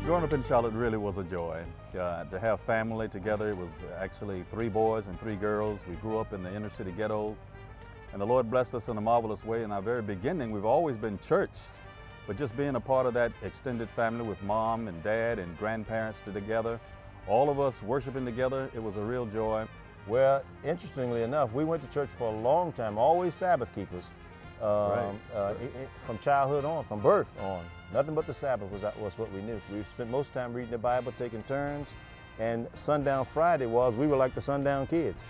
Growing up in Charlotte really was a joy. To have family together, it was actually 3 boys and 3 girls. We grew up in the inner city ghetto, and the Lord blessed us in a marvelous way. In our very beginning, we've always been churched, but just being a part of that extended family with mom and dad and grandparents together, all of us worshiping together, it was a real joy. Well, interestingly enough, we went to church for a long time, always Sabbath keepers. From childhood on, from birth on. Nothing but the Sabbath was what we knew. We spent most time reading the Bible, taking turns, and Sundown Friday we were like the sundown kids.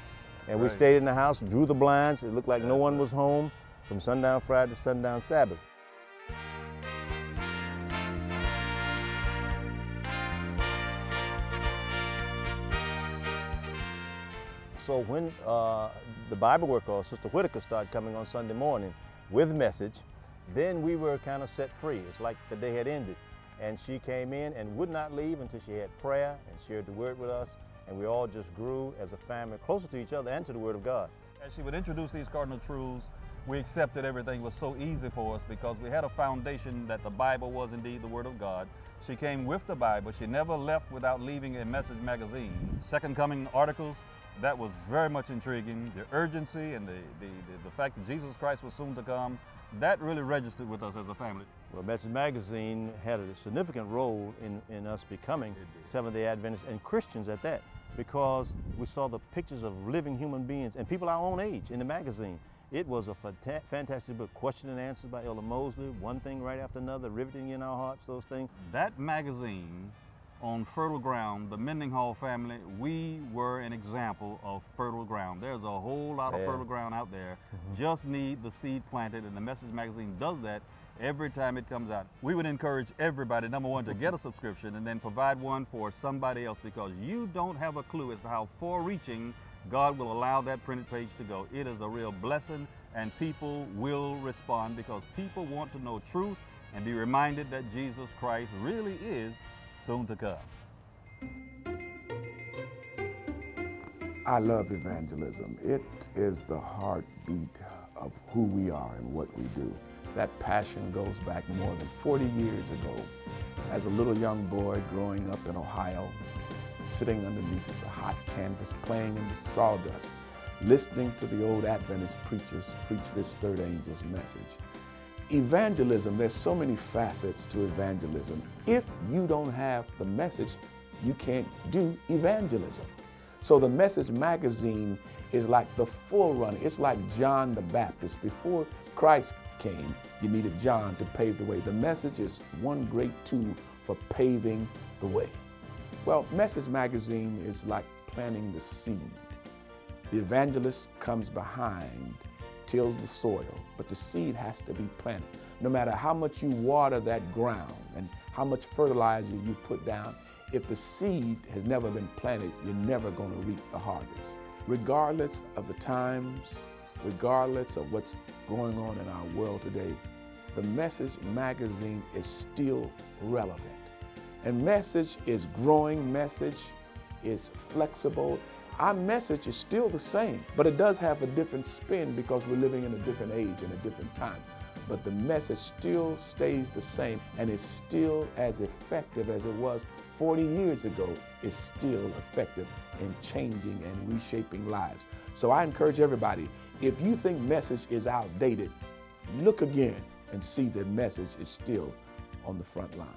And we stayed in the house, drew the blinds, it looked like no one was home from Sundown Friday to Sundown Sabbath. So when the Bible worker, or Sister Whitaker, started coming on Sunday morning with message, then we were kind of set free. It's like the day had ended. And she came in and would not leave until she had prayer and shared the word with us. And we all just grew as a family closer to each other and to the word of God. As she would introduce these cardinal truths, we accepted everything was so easy for us because we had a foundation that the Bible was indeed the word of God. She came with the Bible. She never left without leaving a message magazine. Second Coming articles, that was very much intriguing. The urgency and the fact that Jesus Christ was soon to come, that really registered with us as a family. Well, Message Magazine had a significant role in us becoming Seventh-day Adventists and Christians at that, because we saw the pictures of living human beings and people our own age in the magazine. It was a fantastic book, question and answers by Elder Mosley, one thing right after another, riveting in our hearts, those things. That magazine, on fertile ground, the Mendenhall family, we were an example of fertile ground. There's a whole lot of fertile ground out there. Just need the seed planted, and the Message Magazine does that every time it comes out. We would encourage everybody, number one, to get a subscription and then provide one for somebody else, because you don't have a clue as to how far-reaching God will allow that printed page to go. It is a real blessing, and people will respond because people want to know truth and be reminded that Jesus Christ really is soon to come. I love evangelism. It is the heartbeat of who we are and what we do. That passion goes back more than 40 years ago. As a little young boy growing up in Ohio, sitting underneath the hot canvas, playing in the sawdust, listening to the old Adventist preachers preach this third angel's message. Evangelism, there's so many facets to evangelism. If you don't have the message, you can't do evangelism. So the Message Magazine is like the forerunner. It's like John the Baptist. Before Christ came, you needed John to pave the way. The message is one great tool for paving the way. Well, Message Magazine is like planting the seed. The evangelist comes behind, tills the soil, but the seed has to be planted. No matter how much you water that ground and how much fertilizer you put down, if the seed has never been planted, you're never going to reap the harvest. Regardless of the times, regardless of what's going on in our world today, the Message Magazine is still relevant. And Message is growing, Message is flexible. Our message is still the same, but it does have a different spin because we're living in a different age and a different time. But the message still stays the same, and it's still as effective as it was 40 years ago. It's still effective in changing and reshaping lives. So I encourage everybody, if you think message is outdated, look again and see that message is still on the front line.